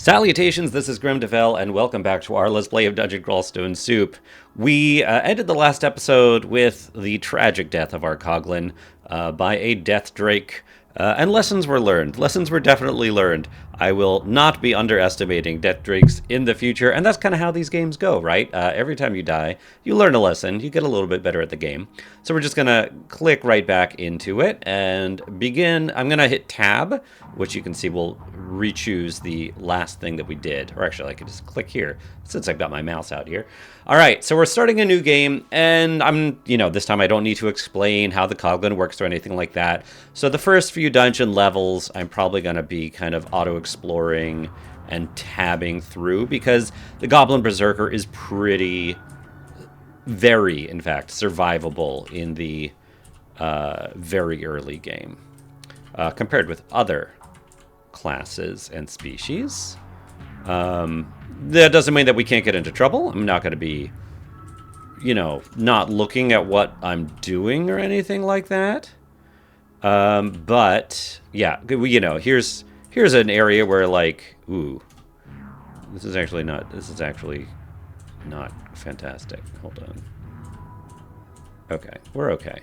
Salutations, this is Grim Devel, and welcome back to our Let's Play of Dungeon Crawl Stone Soup. We ended the last episode with the tragic death of our Coglin by a death drake, and lessons were learned. Lessons were definitely learned. I will not be underestimating death drakes in the future, and that's kind of how these games go, right? Every time you die, you learn a lesson, you get a little bit better at the game. So we're just going to click right back into it and begin. I'm going to hit Tab, which you can see will re-choose the last thing that we did. Or actually, I could just click here, since I've got my mouse out here. All right, so we're starting a new game, and this time I don't need to explain how the Coglin works or anything like that. So the first few dungeon levels, I'm probably going to be kind of auto-exploring and tabbing through, because the Coglin Berserker is very, in fact, survivable in the very early game, compared with other classes and species. That doesn't mean that we can't get into trouble. I'm not going to be, not looking at what I'm doing or anything like that. But yeah, here's an area where this is actually not fantastic. Hold on. Okay, we're okay.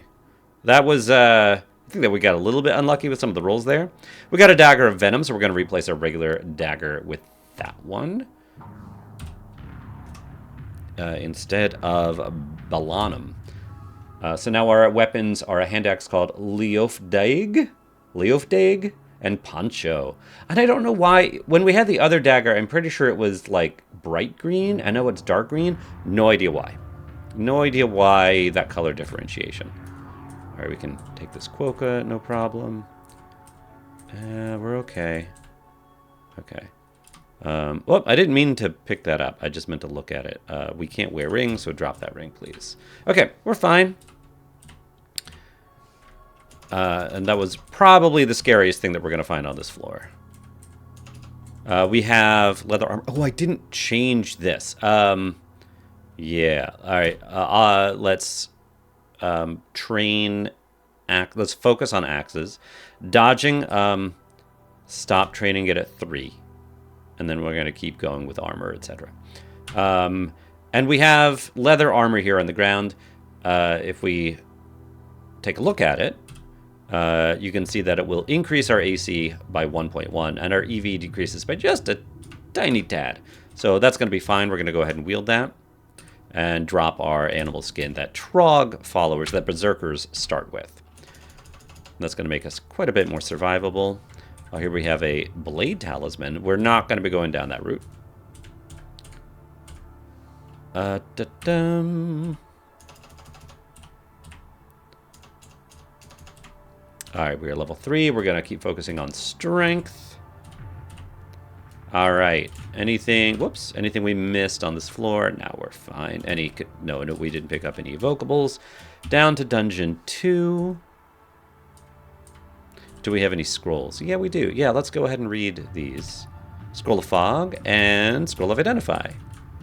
That was, I think that we got a little bit unlucky with some of the rolls there. We got a Dagger of Venom, so we're going to replace our regular dagger with that one. Instead of Balanum. So now our weapons are a hand axe called Leofdaig, and Poncho. And I don't know why, when we had the other dagger, I'm pretty sure it was like bright green. I know it's dark green. No idea why. No idea why that color differentiation. All right, we can take this Quokka, no problem. We're okay. Okay. Well, I didn't mean to pick that up. I just meant to look at it. We can't wear rings, so drop that ring, please. Okay, we're fine. And that was probably the scariest thing that we're going to find on this floor. We have leather armor. Oh, I didn't change this. Yeah. All right. Let's train. Let's focus on axes. Dodging. Stop training it at 3. And then we're going to keep going with armor, etc. And we have leather armor here on the ground. If we take a look at it, you can see that it will increase our AC by 1.1, and our EV decreases by just a tiny tad. So that's going to be fine. We're going to go ahead and wield that and drop our animal skin that Trog followers, that Berserkers start with. That's going to make us quite a bit more survivable. Oh, here we have a blade talisman. We're not going to be going down that route. All right, we are level 3. We're going to keep focusing on strength. All right. Anything we missed on this floor? Now we're fine. No, we didn't pick up any evocables. Down to dungeon 2. Do we have any scrolls? Yeah, we do. Yeah, let's go ahead and read these. Scroll of Fog and Scroll of Identify.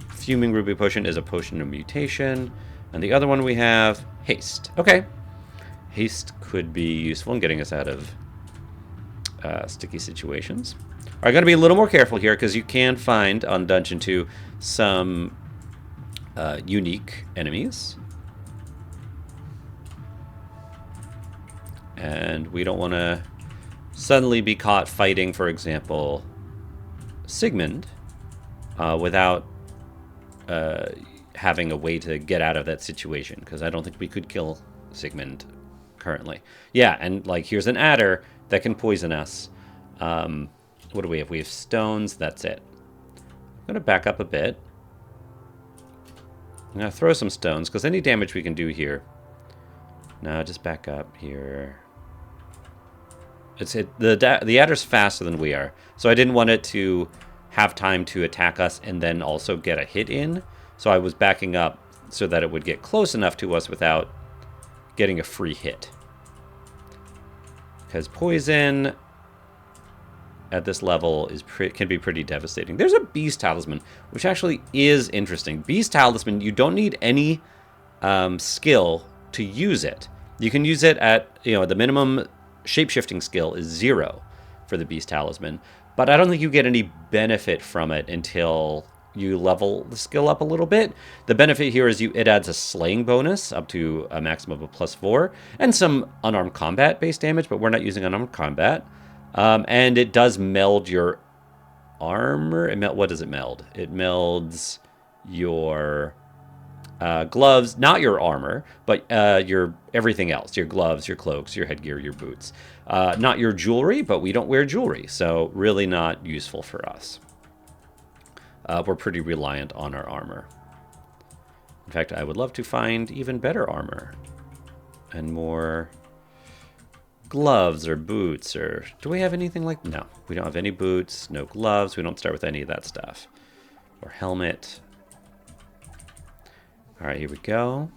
Fuming Ruby Potion is a potion of mutation. And the other one we have, Haste. Okay. Haste could be useful in getting us out of sticky situations. I'm going to be a little more careful here, because you can find on Dungeon 2 some unique enemies. And we don't want to suddenly be caught fighting, for example, Sigmund, without having a way to get out of that situation, because I don't think we could kill Sigmund currently. Yeah, and here's an adder that can poison us. What do we have? We have stones. That's it. I'm going to back up a bit. I'm going to throw some stones, because any damage we can do here. No, just back up here. The adder's faster than we are, so I didn't want it to have time to attack us and then also get a hit in. So I was backing up so that it would get close enough to us without getting a free hit. Because poison at this level can be pretty devastating. There's a Beast Talisman, which actually is interesting. Beast Talisman, you don't need any skill to use it. You can use it at, the minimum shapeshifting skill is 0 for the Beast Talisman. but I don't think you get any benefit from it until you level the skill up a little bit. The benefit here is it adds a slaying bonus up to a maximum of a +4 and some unarmed combat based damage, but we're not using unarmed combat. And it does meld your armor. What does it meld? It melds your gloves, not your armor, but your everything else, your gloves, your cloaks, your headgear, your boots. Not your jewelry, but we don't wear jewelry, so really not useful for us. We're pretty reliant on our armor. In fact, I would love to find even better armor and more gloves or boots, or do we have anything like... No, we don't have any boots, no gloves. We don't start with any of that stuff. Or helmet. All right, here we go.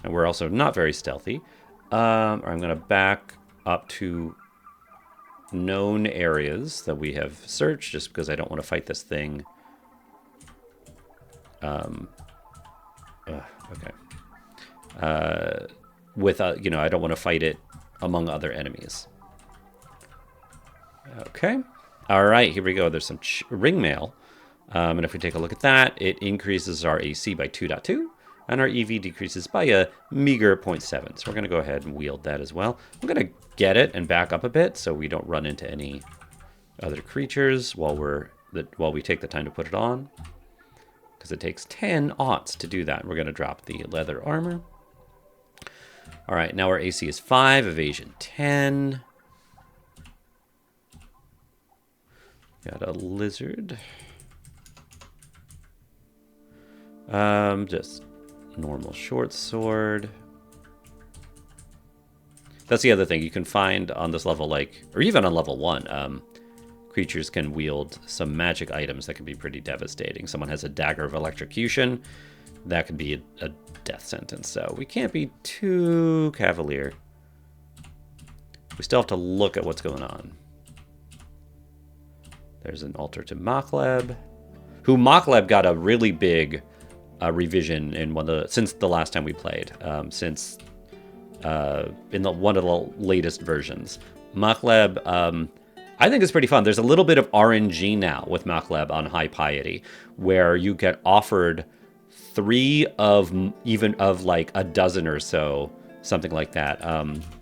And we're also not very stealthy. I'm going to back up to known areas that we have searched, just because I don't want to fight this thing. Okay. You know, I don't want to fight it among other enemies. Okay. All right, here we go. There's some ring mail. And if we take a look at that, it increases our AC by 2.2, and our EV decreases by a meager 0.7. So we're going to go ahead and wield that as well. I'm going to get it and back up a bit so we don't run into any other creatures while we take the time to put it on. Because it takes 10 aughts to do that. We're going to drop the leather armor. All right, now our AC is 5, evasion 10. Got a lizard. Just normal short sword. That's the other thing you can find on this level, like, or even on level 1. Creatures can wield some magic items that can be pretty devastating. Someone has a dagger of electrocution. That could be a death sentence, so we can't be too cavalier. We still have to look at what's going on. There's an altar to Mokleb, who Mokleb got a really big revision in since the last time we played, in one of the latest versions. Mokleb, I think it's pretty fun. There's a little bit of RNG now with Mokleb on High Piety, where you get offered 3 of like a dozen or so, something like that,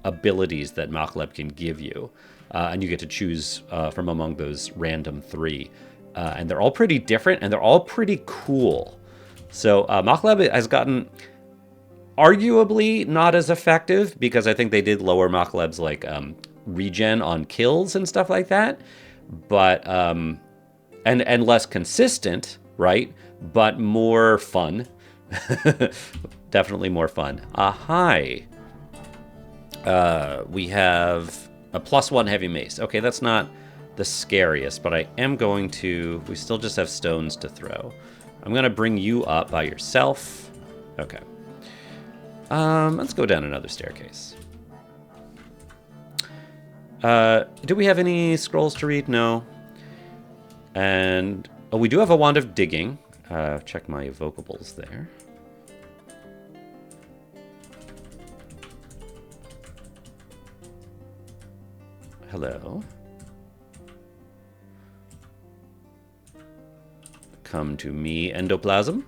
abilities that Mokleb can give you. And you get to choose from among those random 3. And they're all pretty different, and they're all pretty cool. So Mokleb has gotten arguably not as effective, because I think they did lower Mokleb's like regen on kills and stuff like that. But and less consistent, right? But more fun. Definitely more fun. Hi. We have a +1 heavy mace. Okay, that's not the scariest, but I am going to... We still just have stones to throw. I'm going to bring you up by yourself. Okay. Let's go down another staircase. Do we have any scrolls to read? No. And... Oh, we do have a wand of digging. Check my evocables there. Hello. Come to me, endoplasm.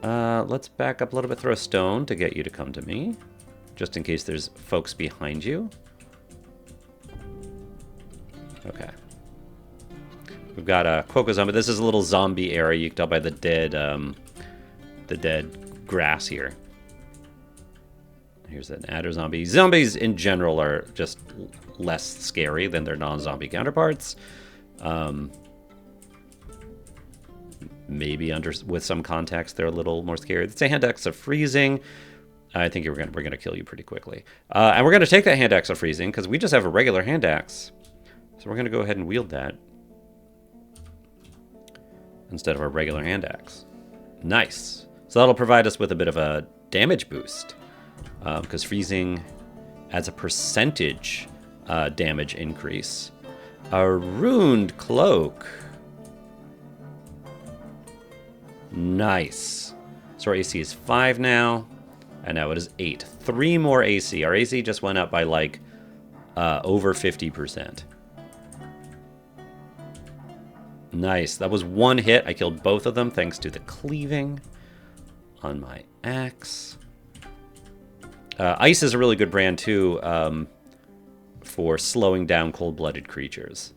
Let's back up a little bit, throw a stone to get you to come to me, just in case there's folks behind you. Okay. We've got a Quoko zombie. This is a little zombie area. You can tell by the dead grass here. Here's an adder zombie. Zombies in general are just less scary than their non-zombie counterparts. Maybe with some context, they're a little more scary. It's a hand axe of freezing. I think we're gonna kill you pretty quickly. And we're gonna take that hand axe of freezing because we just have a regular hand axe. So we're gonna go ahead and wield that instead of our regular hand axe. Nice. So that'll provide us with a bit of a damage boost, because freezing adds a percentage damage increase. A runed cloak. Nice. So our AC is 5 now, and now it is 8. 3 more AC. Our AC just went up by like over 50%. Nice. That was one hit. I killed both of them thanks to the cleaving on my axe. Ice is a really good brand, too, for slowing down cold-blooded creatures.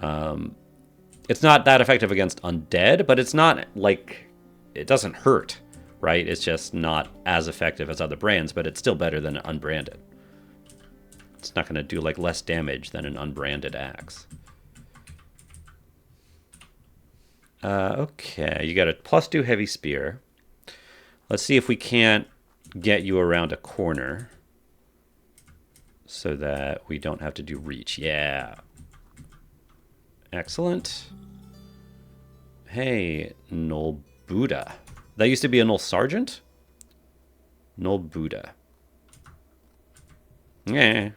It's not that effective against undead, but it's not like... It doesn't hurt, right? It's just not as effective as other brands, but it's still better than unbranded. It's not going to do, like, less damage than an unbranded axe. Okay, you got a +2 heavy spear. Let's see if we can't get you around a corner so that we don't have to do reach. Yeah. Excellent. Hey, Null Buddha. That used to be a Null Sergeant? Null Buddha. Yeah.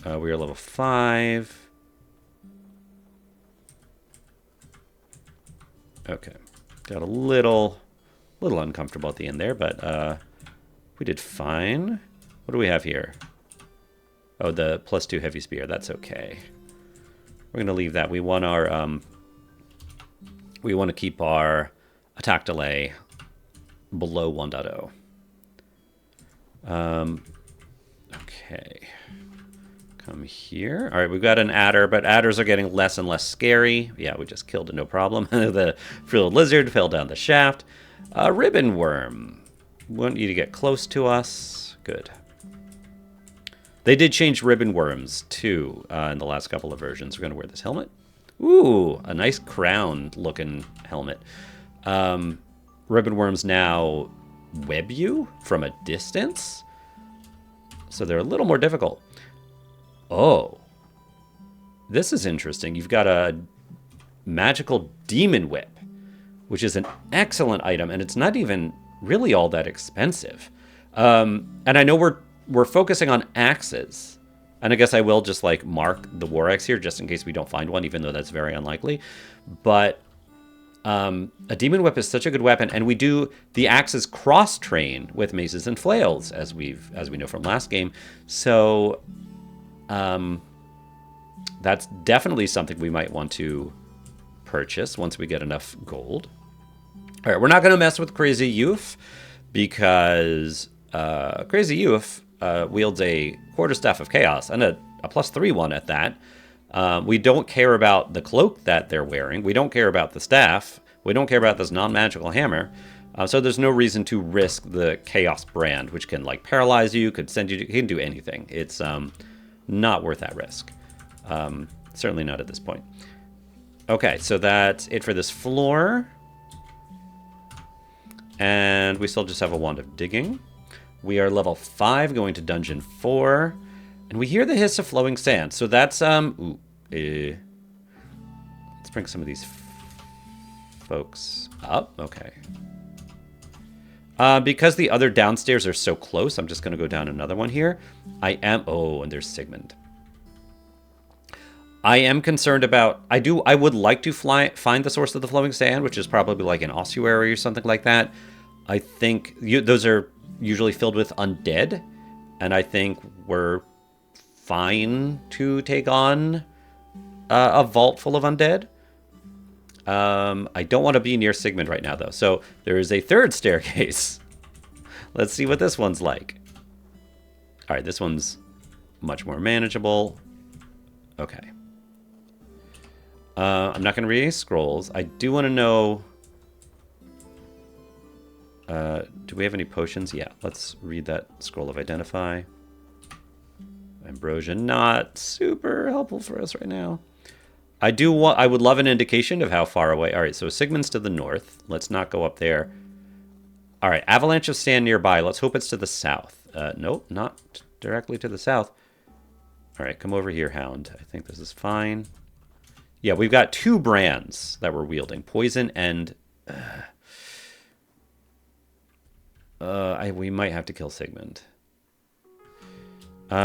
We are level 5. Okay. Got a little uncomfortable at the end there, but we did fine. What do we have here? Oh, the +2 heavy spear. That's okay. We're going to leave that. We want our we want to keep our attack delay below 1.0. Okay. Come here. All right, we've got an adder, but adders are getting less and less scary. Yeah, we just killed it, no problem. The frilled lizard fell down the shaft. Ribbon worm. Want you to get close to us. Good. They did change ribbon worms, too, in the last couple of versions. We're going to wear this helmet. Ooh, a nice crown-looking helmet. Ribbon worms now web you from a distance, so they're a little more difficult. Oh, this is interesting. You've got a magical demon whip, which is an excellent item, and it's not even really all that expensive. And I know we're focusing on axes, and I guess I will just like mark the war axe here just in case we don't find one, even though that's very unlikely. But a demon whip is such a good weapon, and we do the axes cross train with maces and flails, as we know from last game. So that's definitely something we might want to purchase once we get enough gold. All right, we're not going to mess with Crazy Youth because Crazy Youth wields a quarterstaff of chaos and a +3 one at that. We don't care about the cloak that they're wearing. We don't care about the staff. We don't care about this non-magical hammer. So there's no reason to risk the chaos brand, which can like paralyze you, could send you to, can do anything. It's not worth that risk. Certainly not at this point. Okay, so that's it for this floor. And we still just have a wand of digging. We are level 5 going to dungeon 4. And we hear the hiss of flowing sand. So that's, let's bring some of these folks up. Okay. Because the other downstairs are so close, I'm just going to go down another one here. Oh, and there's Sigmund. I am concerned about, I would like to find the source of the flowing sand, which is probably like an ossuary or something like that. I think those are usually filled with undead, and I think we're fine to take on a vault full of undead. I don't want to be near Sigmund right now, though. So there is a third staircase. Let's see what this one's like. All right, this one's much more manageable. Okay. I'm not going to read any scrolls. I do want to know... do we have any potions? Yeah, let's read that scroll of identify. Ambrosia, not super helpful for us right now. I would love an indication of how far away. All right, so Sigmund's to the north. Let's not go up there. All right, avalanche of sand nearby. Let's hope it's to the south. Nope, not directly to the south. All right, come over here, Hound. I think this is fine. Yeah, we've got 2 brands that we're wielding. Poison and... we might have to kill Sigmund. We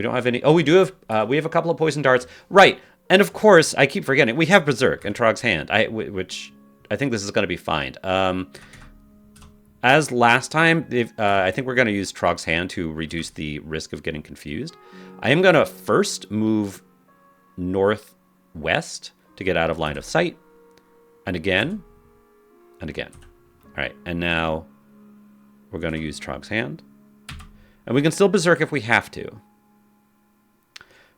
don't have any... Oh, we do have... we have a couple of poison darts. Right. And of course, I keep forgetting. We have Berserk and Trog's Hand, which I think this is going to be fine. as last time, I think we're going to use Trog's Hand to reduce the risk of getting confused. I am going to first move northwest to get out of line of sight. And again. And again. All right. And now we're going to use Trog's Hand. And we can still Berserk if we have to.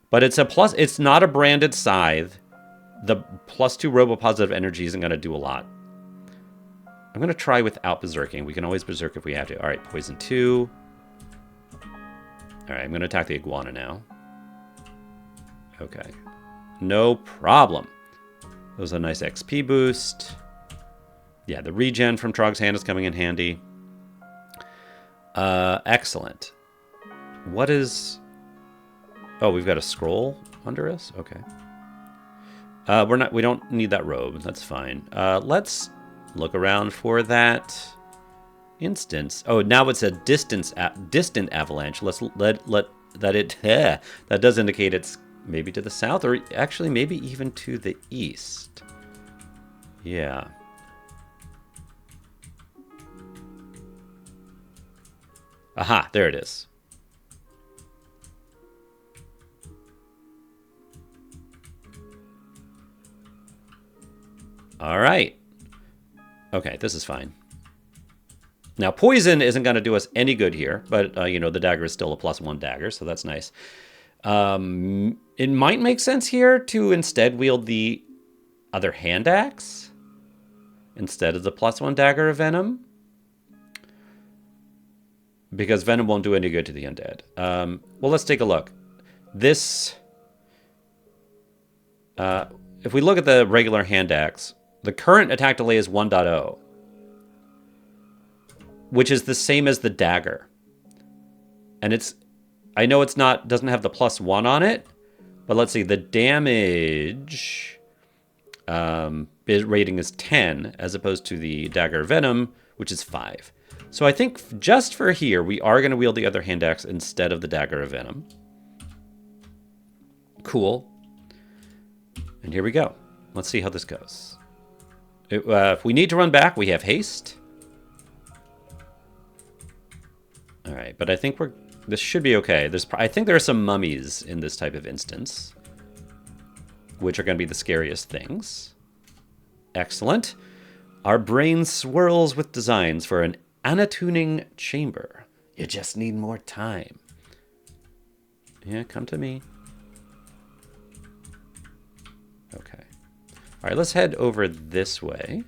But it's a plus. It's not a branded scythe. The +2 robo-positive energy isn't going to do a lot. I'm going to try without Berserking. We can always Berserk if we have to. All right, poison 2. All right, I'm going to attack the iguana now. Okay. No problem. That was a nice XP boost. Yeah, the regen from Trog's Hand is coming in handy. Excellent. What is... Oh, we've got a scroll under us? Okay. We don't need that robe. That's fine. Let's look around for that instance. Oh, now it's a distant avalanche. Let's let that it that does indicate it's maybe to the south, or actually maybe even to the east. Yeah. Aha, there it is. All right. Okay, this is fine. Now, poison isn't going to do us any good here, but, you know, the dagger is still a +1 dagger, so that's nice. It might make sense here to instead wield the other hand axe instead of the +1 dagger of venom, because venom won't do any good to the undead. Well, let's take a look. This, if we look at the regular hand axe, the current attack delay is 1.0, which is the same as the dagger. And it's, I know it's not, doesn't have the +1 on it, but let's see, the damage rating is 10 as opposed to the dagger venom, which is 5. So I think just for here, we are going to wield the other hand axe instead of the dagger of venom. Cool. And here we go. Let's see how this goes. If we need to run back, we have haste. All right, but I think this should be okay. I think there are some mummies in this type of instance, which are going to be the scariest things. Excellent. Our brain swirls with designs for an anatuning chamber. You just need more time. Yeah, come to me. Okay. All right, let's head over this way.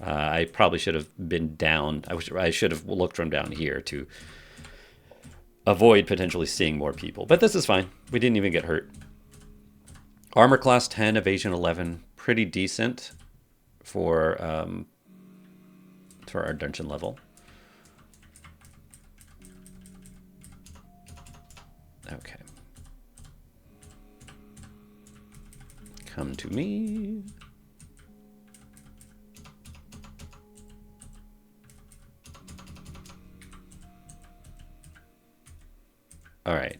I probably should have been down. I should have looked from down here to avoid potentially seeing more people. But this is fine. We didn't even get hurt. Armor class 10, evasion 11. Pretty decent for our dungeon level. Okay. Come to me. All right.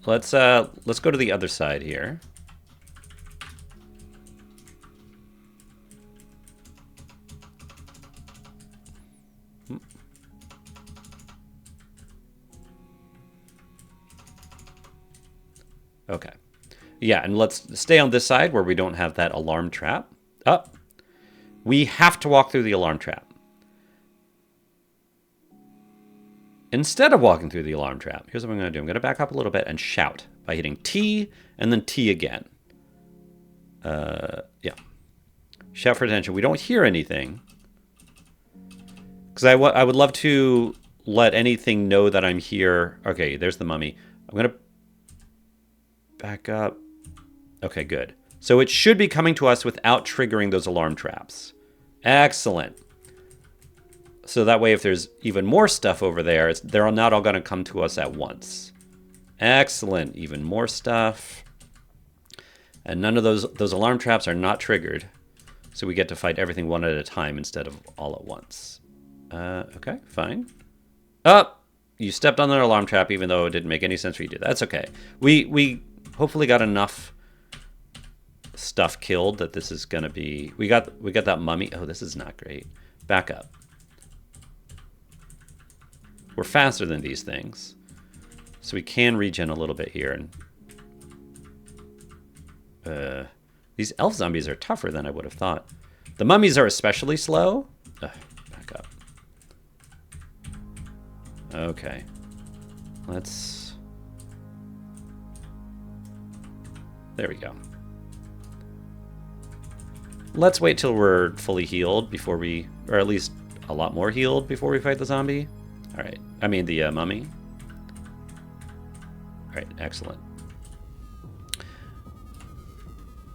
Let's go to the other side here. Okay. Yeah, and let's stay on this side where we don't have that alarm trap. Up. We have to walk through the alarm trap. Instead of walking through the alarm trap, here's what I'm going to do. I'm going to back up a little bit and shout by hitting T and then T again. Yeah. Shout for attention. We don't hear anything. Because I would love to let anything know that I'm here. Okay, there's the mummy. I'm going to back up. Okay, good. So it should be coming to us without triggering those alarm traps. Excellent. So that way, if there's even more stuff over there, they're not all going to come to us at once. Excellent. Even more stuff. And none of those alarm traps are not triggered. So we get to fight everything one at a time instead of all at once. Okay, fine. Oh, you stepped on an alarm trap even though it didn't make any sense for you to do that. That's okay. We hopefully got enough stuff killed that this is gonna be. We got that mummy. Oh, this is not great. Back up. We're faster than these things, so we can regen a little bit here. And these elf zombies are tougher than I would have thought. The mummies are especially slow. Back up. Okay. Let's... There we go. Let's wait till we're fully healed before we... Or at least a lot more healed before we fight the zombie. Alright. I mean the mummy. Alright, excellent.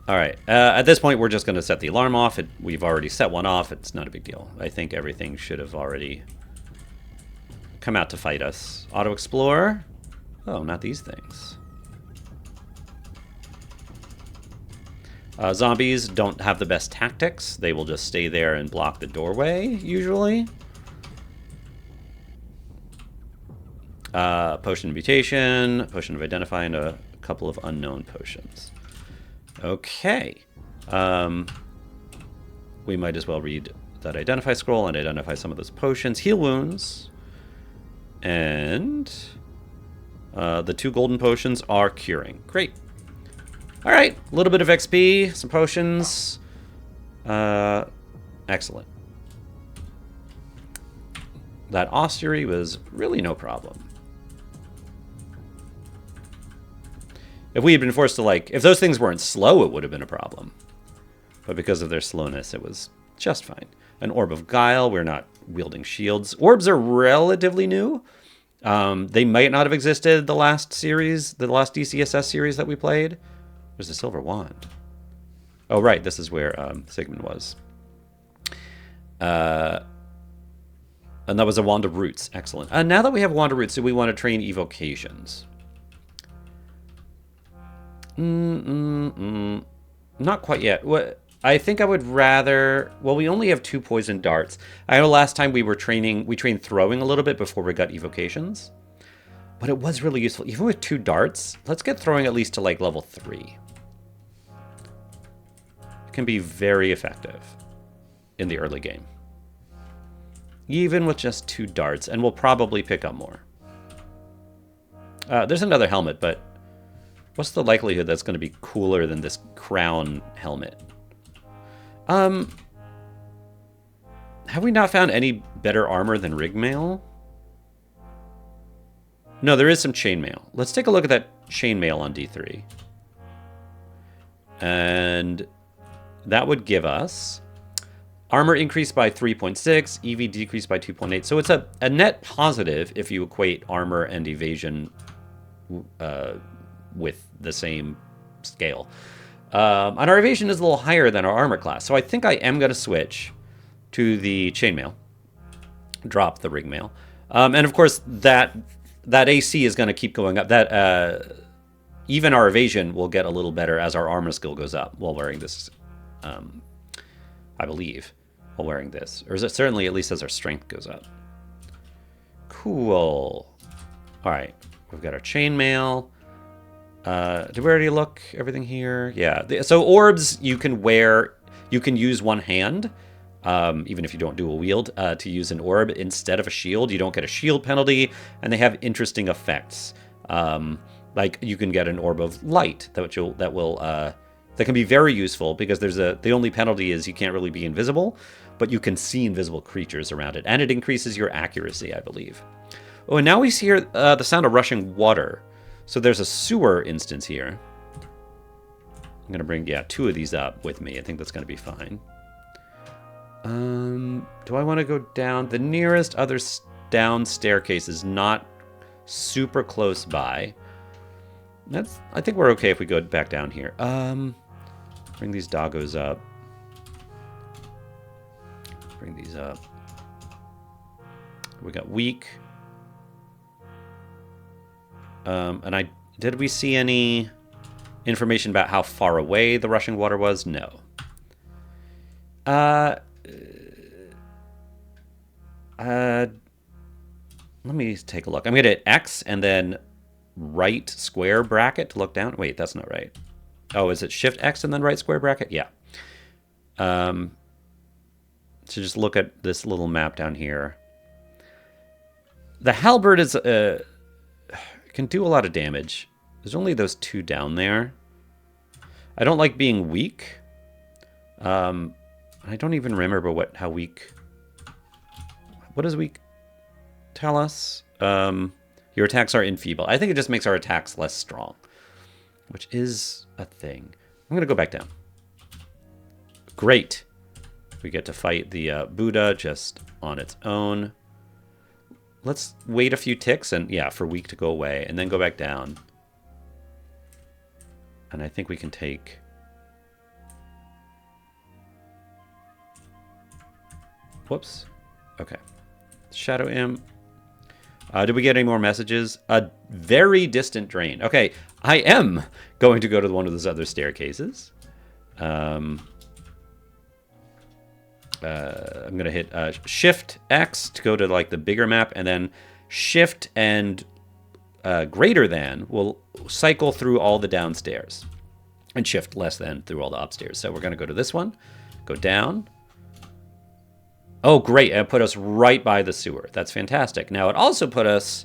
Alright, at this point we're just going to set the alarm off. We've already set one off. It's not a big deal. I think everything should have already come out to fight us. Auto-explore. Oh, not these things. Zombies don't have the best tactics. They will just stay there and block the doorway, usually. Potion of mutation, potion of identify, and a couple of unknown potions. Okay. We might as well read that identify scroll and identify some of those potions. Heal wounds. And the 2 golden potions are curing. Great. All right. A little bit of XP, some potions. Excellent. That ossuary was really no problem. If we had been forced to, like, if those things weren't slow, it would have been a problem. But because of their slowness, it was just fine. An Orb of Guile. We're not wielding shields. Orbs are relatively new. They might not have existed the last series, the last DCSS series that we played. There's a silver wand. Oh, right. This is where Sigmund was. And that was a Wand of Roots. Excellent. Now that we have Wand of Roots, do we want to train evocations? Not quite yet. I think I would rather... Well, we only have 2 poison darts. I know last time we trained throwing a little bit before we got evocations. But it was really useful. Even with 2 darts, let's get throwing at least to like level 3. It can be very effective in the early game. Even with just 2 darts, and we'll probably pick up more. There's another helmet, but what's the likelihood that's going to be cooler than this crown helmet? Have we not found any better armor than rig mail? No, there is some chainmail. Let's take a look at that chainmail on D3. And that would give us armor increased by 3.6, EV decreased by 2.8. So it's a net positive if you equate armor and evasion with the same scale. And our evasion is a little higher than our armor class. So I think I am going to switch to the chainmail. Drop the rig mail. And of course, that AC is going to keep going up. That even our evasion will get a little better as our armor skill goes up while wearing this, I believe, while wearing this. Or is it certainly at least as our strength goes up. Cool. All right. We've got our chainmail. Did we already look everything here? Yeah. So orbs you can wear, you can use one hand, even if you don't dual wield, to use an orb instead of a shield. You don't get a shield penalty, and they have interesting effects. Like you can get an orb of light that can be very useful because the only penalty is you can't really be invisible, but you can see invisible creatures around it, and it increases your accuracy, I believe. Oh, and now we hear the sound of rushing water. So there's a sewer instance here. I'm going to bring, 2 of these up with me. I think that's going to be fine. Do I want to go down? The nearest other down staircase is not super close by. I think we're okay if we go back down here. Bring these doggos up. Bring these up. We got weak. And did we see any information about how far away the rushing water was? No. Let me take a look. I'm going to hit X and then right square bracket to look down. Wait, that's not right. Oh, is it Shift X and then right square bracket? Yeah. So just look at this little map down here. The halberd is can do a lot of damage. There's only those two down there. I don't like being weak. I don't even remember how weak. What does weak tell us? Your attacks are enfeebled. I think it just makes our attacks less strong, which is a thing. I'm gonna go back down. Great. We get to fight the Buddha just on its own. Let's wait a few ticks and, yeah, for weak to go away, and then go back down. And I think we can take... Whoops. Okay. Shadow Imp. Did we get any more messages? A very distant drain. Okay, I am going to go to one of those other staircases. I'm going to hit Shift X to go to like the bigger map, and then Shift and greater than will cycle through all the downstairs, and Shift less than through all the upstairs. So we're going to go to this one, go down. Oh, great. It put us right by the sewer. That's fantastic. Now, it also put us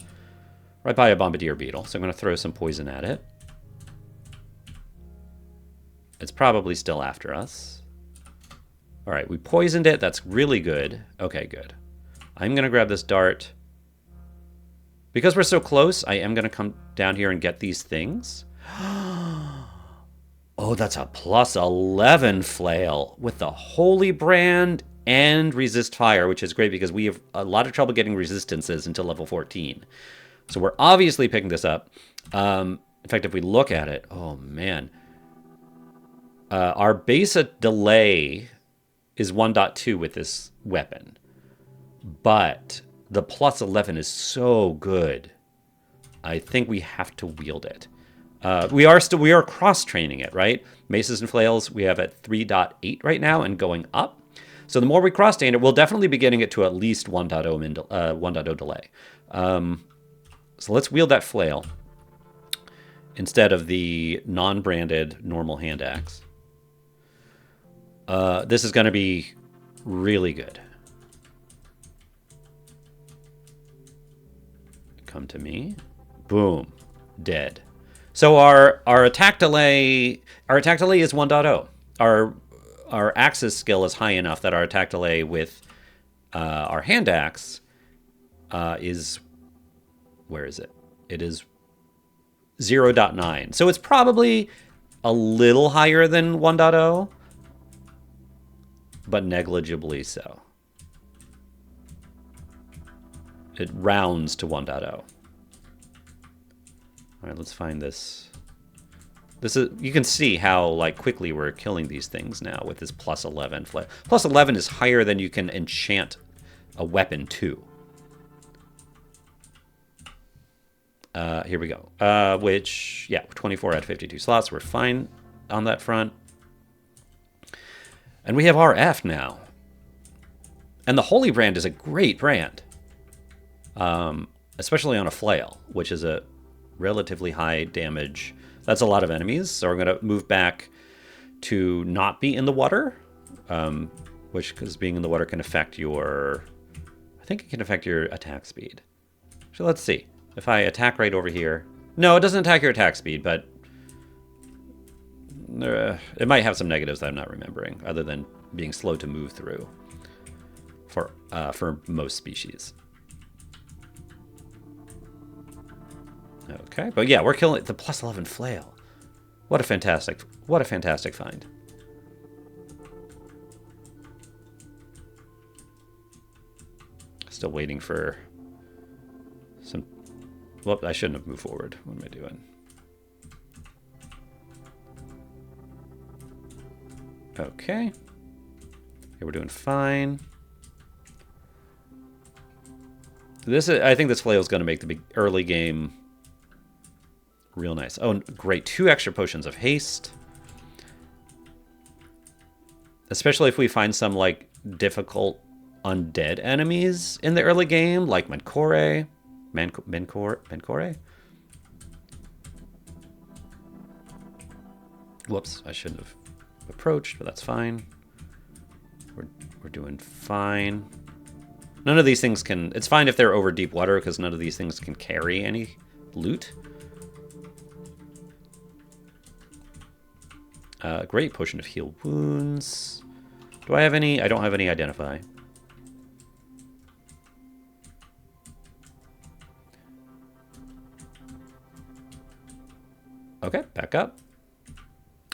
right by a bombardier beetle, so I'm going to throw some poison at it. It's probably still after us. All right, we poisoned it. That's really good. Okay, good. I'm going to grab this dart. Because we're so close, I am going to come down here and get these things. Oh, that's a plus 11 flail with the Holy Brand and resist fire, which is great because we have a lot of trouble getting resistances until level 14. So we're obviously picking this up. In fact, if we look at it, oh man. Our base delay is 1.2 with this weapon. But the plus 11 is so good. I think we have to wield it. We are cross-training it, right? Maces and flails we have at 3.8 right now and going up. So the more we cross-train it, we'll definitely be getting it to at least 1.0 delay. So let's wield that flail instead of the non-branded normal hand axe. This is going to be really good. Come to me. Boom. Dead. So our attack delay is 1.0. Our axe's skill is high enough that our attack delay with our hand axe is, where is it? It is 0.9. So it's probably a little higher than 1.0, but negligibly so. It rounds to 1.0. All right, let's find this. This is, you can see how like quickly we're killing these things now with this plus 11 flare. Plus 11 is higher than you can enchant a weapon to. Here we go. Which, yeah, 24 out of 52 slots. We're fine on that front. And we have RF now. And the Holy Brand is a great brand. Especially on a flail, which is a relatively high damage. That's a lot of enemies, so we're going to move back to not be in the water, which, because being in the water can affect your... I think it can affect your attack speed. So let's see. If I attack right over here... No, it doesn't attack your attack speed, but... it might have some negatives that I'm not remembering, other than being slow to move through for most species. Okay, but yeah, we're killing the plus 11 flail. What a fantastic find. Still waiting for some... Well, I shouldn't have moved forward. What am I doing? Okay. Okay, we're doing fine. I think this flail is going to make the big early game real nice. Oh, great. 2 extra potions of haste. Especially if we find some, like, difficult undead enemies in the early game, like Mencore. Mencore? Whoops, I shouldn't have approached, but that's fine. We're doing fine. None of these things can... It's fine if they're over deep water, because none of these things can carry any loot. Great, potion of heal wounds. Do I have any? I don't have any identify. Okay, back up.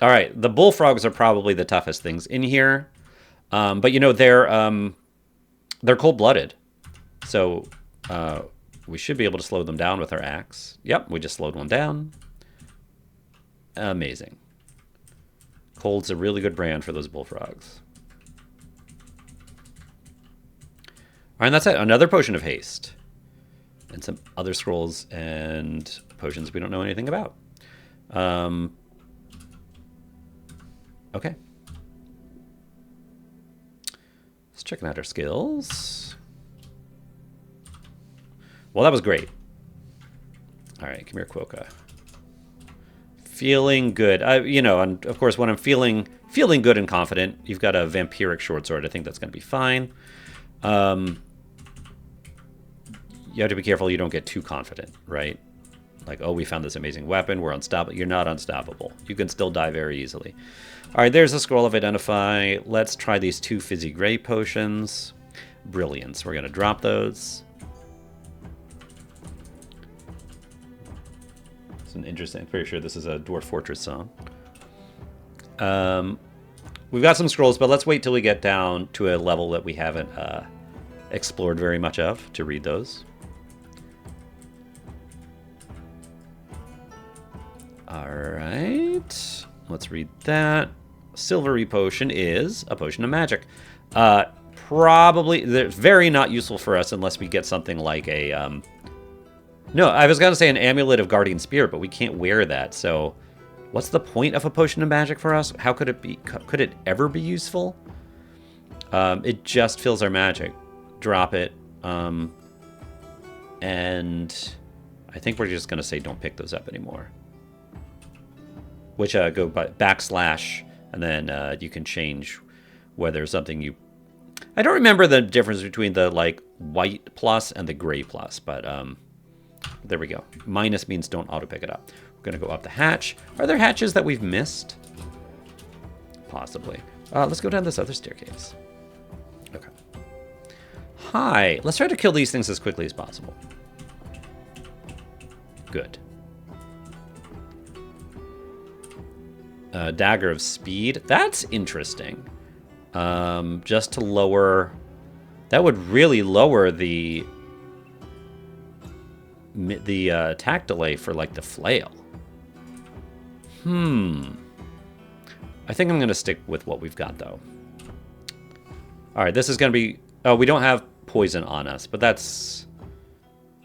All right, the bullfrogs are probably the toughest things in here. But, you know, they're cold-blooded. So we should be able to slow them down with our axe. Yep, we just slowed one down. Amazing. Cold's a really good brand for those bullfrogs. All right, and that's it. Another potion of haste. And some other scrolls and potions we don't know anything about. Okay. Let's check out our skills. Well, that was great. All right, come here, Quokka. Feeling good. You know, and of course, when I'm feeling good and confident, you've got a vampiric short sword. I think that's going to be fine. You have to be careful you don't get too confident, right? Like, oh, we found this amazing weapon. We're unstoppable. You're not unstoppable. You can still die very easily. All right, there's a scroll of identify. Let's try these 2 fizzy gray potions. Brilliance. We're going to drop those. It's an interesting... I'm pretty sure this is a Dwarf Fortress song. We've got some scrolls, but let's wait till we get down to a level that we haven't explored very much of to read those. All right, let's read that. Silvery potion is a potion of magic. Probably, they're very not useful for us unless we get something like a... No, I was going to say an amulet of guardian spirit, but we can't wear that. So what's the point of a potion of magic for us? How could it be? Could it ever be useful? It just fills our magic. Drop it. And I think we're just going to say don't pick those up anymore. Which go by /, and then you can change whether something you... I don't remember the difference between the like white plus and the gray plus, but there we go. Minus means don't auto pick it up. We're going to go up the hatch. Are there hatches that we've missed? Possibly. Let's go down this other staircase. Okay. Hi. Let's try to kill these things as quickly as possible. Good. Dagger of speed. That's interesting. Just to lower... That would really lower the attack delay for, like, the flail. I think I'm going to stick with what we've got, though. All right, this is going to be... Oh, we don't have poison on us, but that's...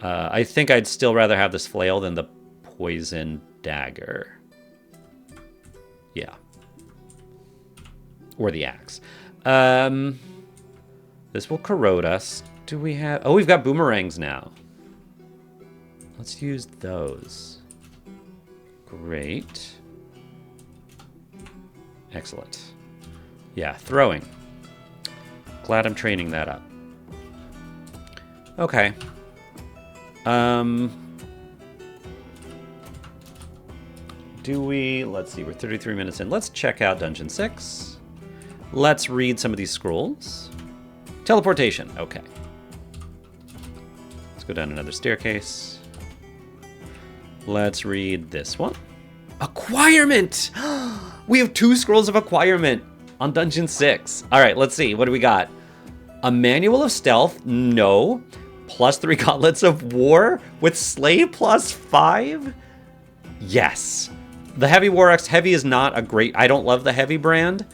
I think I'd still rather have this flail than the poison dagger. Yeah. Or the axe. This will corrode us. Do we have... Oh, we've got boomerangs now. Let's use those. Great. Excellent. Yeah, throwing. Glad I'm training that up. Okay. Do we... Let's see, we're 33 minutes in. Let's check out Dungeon 6. Let's read some of these scrolls. Teleportation. Okay. Let's go down another staircase. Let's read this one. Acquirement! We have 2 scrolls of acquirement on Dungeon 6. All right, let's see. What do we got? A manual of stealth? No. +3 gauntlets of war with slay +5? Yes. The heavy war axe. Heavy is not a great... I don't love the heavy brand.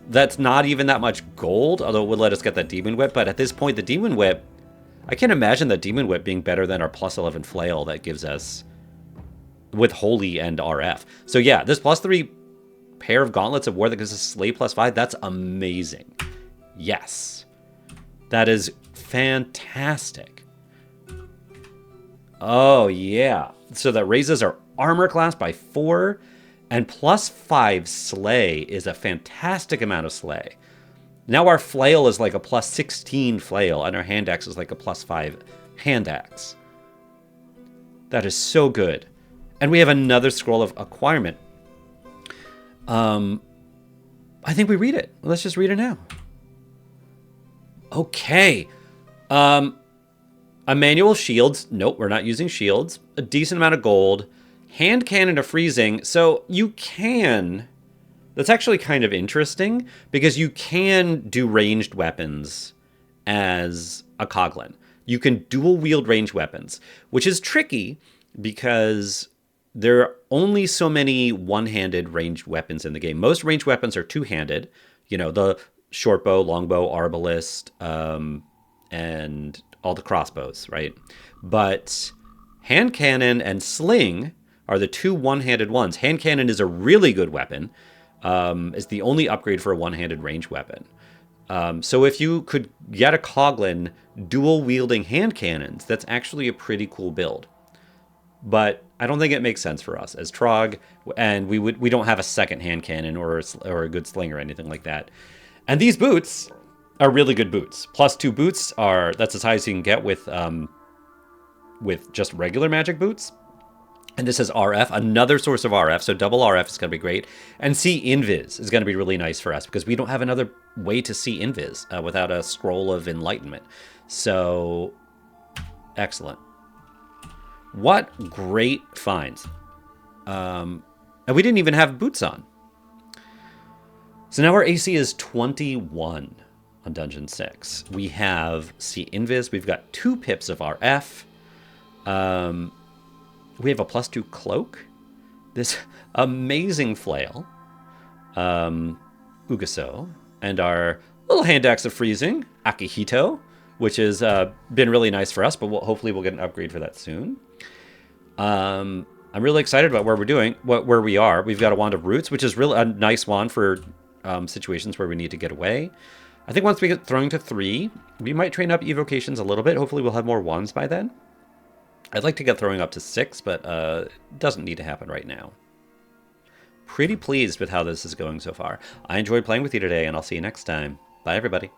That's not even that much gold, although it would let us get that demon whip. But at this point, the demon whip... I can't imagine the demon whip being better than our +11 flail that gives us... with holy and RF. So yeah, this +3 pair of gauntlets of war that gives us slay +5, that's amazing. Yes. That is fantastic. Oh yeah. So that raises our armor class by 4, And +5 slay is a fantastic amount of slay. Now our flail is like a +16 flail, and our hand axe is like a +5 hand axe. That is so good. And we have another scroll of acquirement. I think we read it. Let's just read it now. Okay. A manual shields. Nope, we're not using shields. A decent amount of gold. Hand cannon of freezing. So you can... That's actually kind of interesting, because you can do ranged weapons as a Coglin. You can dual wield ranged weapons, which is tricky because there are only so many one-handed ranged weapons in the game. Most ranged weapons are two-handed. You know, the short bow, longbow, arbalist, and all the crossbows, right? But hand cannon and sling are the two one-handed ones. Hand cannon is a really good weapon. It's the only upgrade for a one-handed ranged weapon. So if you could get a Coglin dual-wielding hand cannons, that's actually a pretty cool build. But I don't think it makes sense for us as Trog, and we don't have a second hand cannon or a good sling or anything like that. And these boots are really good boots. +2 boots that's as high as you can get with just regular magic boots. And this is RF, another source of RF, so double RF is going to be great. And see Invis is going to be really nice for us, because we don't have another way to see Invis without a scroll of enlightenment. So, excellent. What great finds. And we didn't even have boots on. So now our AC is 21 on Dungeon 6. We have see Invis, we've got 2 pips of RF. We have a +2 cloak. This amazing flail. Ugaso. And our little hand axe of freezing, Akihito, which has been really nice for us, but hopefully we'll get an upgrade for that soon. I'm really excited about where we are. We've got a Wand of Roots, which is really a nice wand for situations where we need to get away. I think once we get throwing to 3, we might train up evocations a little bit. Hopefully we'll have more wands by then. I'd like to get throwing up to 6, but it doesn't need to happen right now. Pretty pleased with how this is going so far. I enjoyed playing with you today, and I'll see you next time. Bye, everybody.